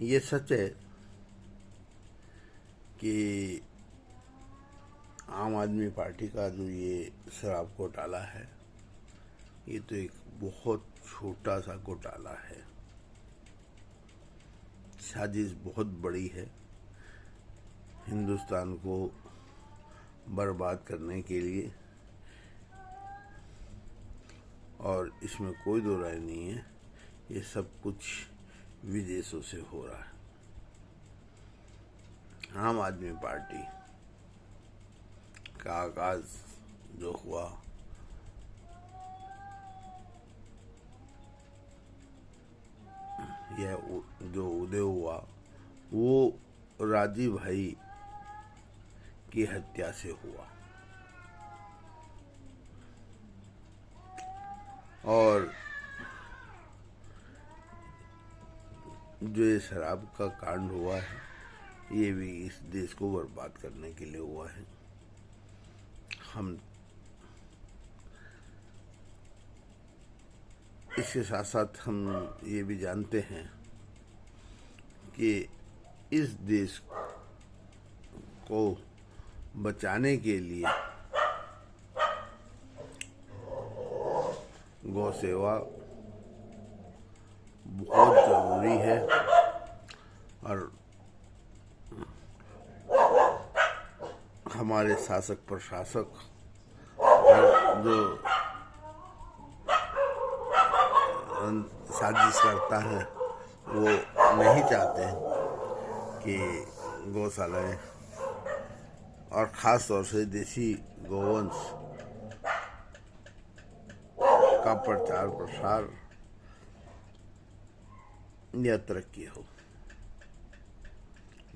ये सच है कि आम आदमी पार्टी का जो ये शराब घोटाला है, ये तो एक बहुत छोटा सा घोटाला है। साजिश बहुत बड़ी है हिंदुस्तान को बर्बाद करने के लिए, और इसमें कोई दो राय नहीं है। ये सब कुछ विदेशों से हो रहा है। आम आदमी पार्टी का आगाज जो हुआ, यह जो उदय हुआ, वो राजीव भाई की हत्या से हुआ। और जो ये शराब का कांड हुआ है, ये भी इस देश को बर्बाद करने के लिए हुआ है। हम इसके साथ साथ हम ये भी जानते हैं कि इस देश को बचाने के लिए गौ सेवा बहुत जरूरी है। और हमारे शासक प्रशासक और जो साजिश करता है, वो नहीं चाहते कि गौशालाएं और ख़ास तौर से देसी गौवंश का प्रचार प्रसार या तरक्की हो।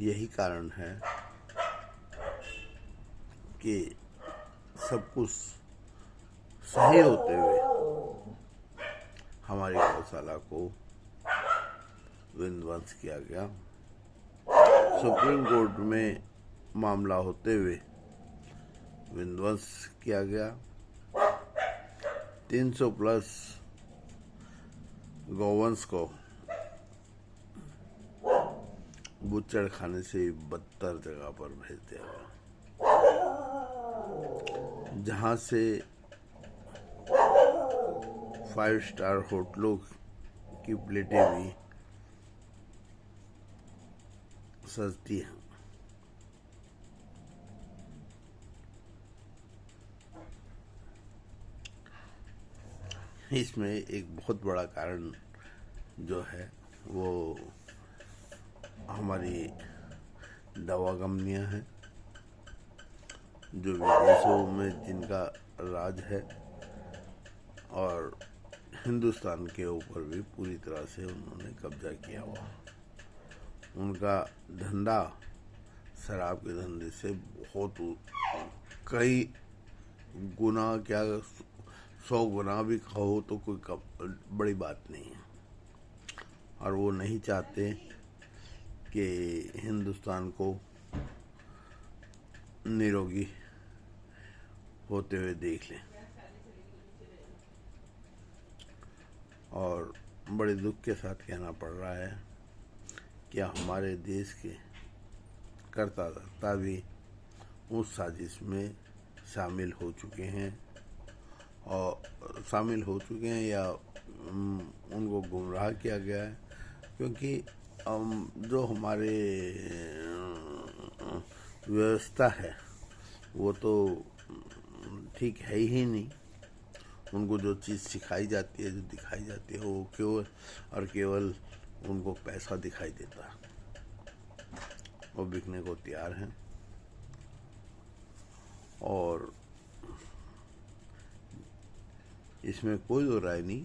यही कारण है कि सब कुछ सही होते हुए हमारी गौशाला को विध्वंस किया गया। सुप्रीम कोर्ट में मामला होते हुए विध्वंस किया गया। 300 प्लस गौवंश को बुच्चड़ खाने से बदतर जगह पर भेज दिया गया, जहां से 5 स्टार होटलों की प्लेटें भी सजती हैं। इसमें एक बहुत बड़ा कारण जो है वो हमारी दवा कंपनियां हैं, जो विदेशों में जिनका राज है, और हिंदुस्तान के ऊपर भी पूरी तरह से उन्होंने कब्जा किया हुआ। उनका धंधा शराब के धंधे से बहुत कई गुना, क्या 100 गुना भी कहो तो कोई बड़ी बात नहीं है। और वो नहीं चाहते कि हिंदुस्तान को निरोगी होते हुए देख लें। और बड़े दुख के साथ कहना पड़ रहा है कि हमारे देश के कर्ता धर्ता भी उस साजिश में शामिल हो चुके हैं, या उनको गुमराह किया गया है। क्योंकि जो हमारे व्यवस्था है वो तो ठीक है ही नहीं। उनको जो चीज़ सिखाई जाती है, जो दिखाई जाती है, वो केवल और केवल उनको पैसा दिखाई देता है। वो बिकने को तैयार हैं। और इसमें कोई दो राय नहीं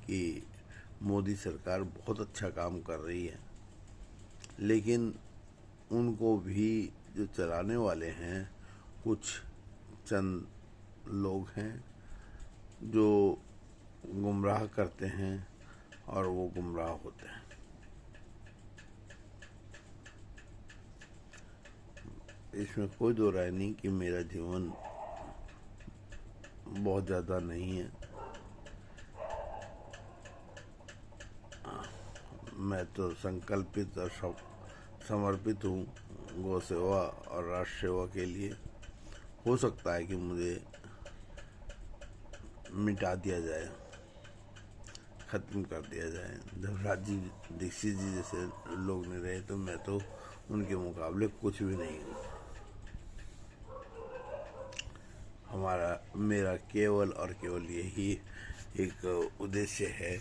कि मोदी सरकार बहुत अच्छा काम कर रही है, लेकिन उनको भी जो चलाने वाले हैं, कुछ चंद लोग हैं जो गुमराह करते हैं और वो गुमराह होते हैं। इसमें कोई दो राय नहीं कि मेरा जीवन बहुत ज़्यादा नहीं है। मैं तो संकल्पित और समर्पित हूँ गौ सेवा और राष्ट्र सेवा के लिए। हो सकता है कि मुझे मिटा दिया जाए, ख़त्म कर दिया जाए। जब राजीव दीक्षित जी जैसे लोग नहीं रहे तो मैं तो उनके मुकाबले कुछ भी नहीं हूँ। मेरा केवल और केवल यही एक उद्देश्य है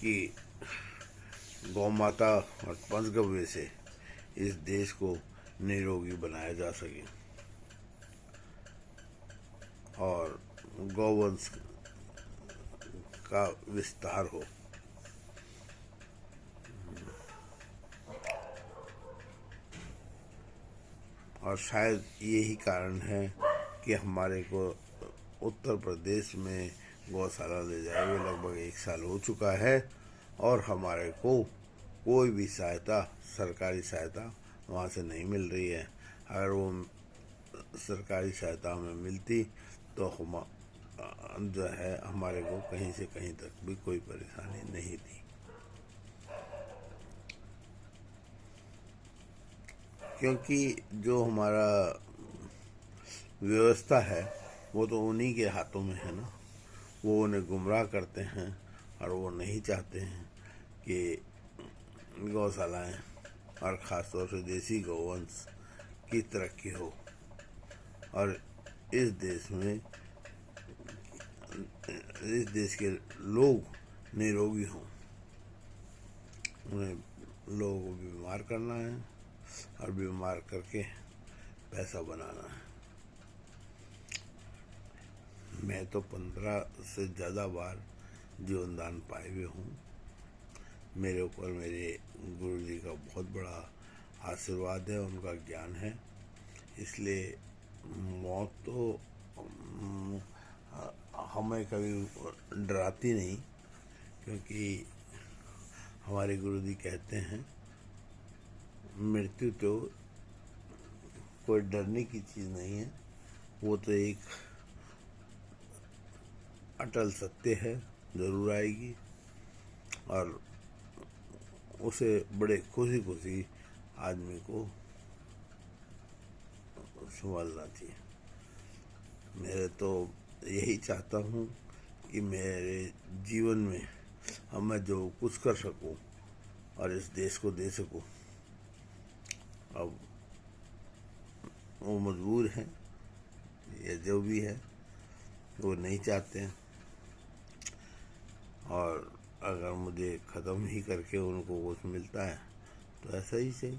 कि गौ माता और पंचगव्य से इस देश को निरोगी बनाया जा सके और गौवंश का विस्तार हो। और शायद यही कारण है कि हमारे को उत्तर प्रदेश में गौशाला ले जाए हुए लगभग 1 साल हो चुका है और हमारे को कोई भी सहायता, सरकारी सहायता वहाँ से नहीं मिल रही है। अगर वो सरकारी सहायता हमें मिलती तो हम जो है हमारे को कहीं से कहीं तक भी कोई परेशानी नहीं थी, क्योंकि जो हमारा व्यवस्था है वो तो उन्हीं के हाथों में है ना। वो उन्हें गुमराह करते हैं और वो नहीं चाहते हैं कि गौशालाएँ और ख़ासतौर से देसी गौवंश की तरक्की हो और इस देश के लोग निरोगी हों। उन्हें लोगों को बीमार करना है और बीमार करके पैसा बनाना है। मैं तो 15 से ज़्यादा बार जीवन दान पाए हुए हूँ। मेरे ऊपर मेरे गुरु जी का बहुत बड़ा आशीर्वाद है, उनका ज्ञान है। इसलिए मौत तो हमें कभी डराती नहीं, क्योंकि हमारे गुरु जी कहते हैं मृत्यु तो कोई डरने की चीज़ नहीं है, वो तो एक अटल सत्य है, ज़रूर आएगी और उसे बड़े खुशी खुशी आदमी को संभालना चाहिए। मैं तो यही चाहता हूँ कि मेरे जीवन में मैं जो कुछ कर सकूँ और इस देश को दे सकूँ। अब वो मजबूर हैं या जो भी है वो नहीं चाहते हैं, और अगर मुझे ख़त्म ही करके उनको कुछ मिलता है तो ऐसा ही सही।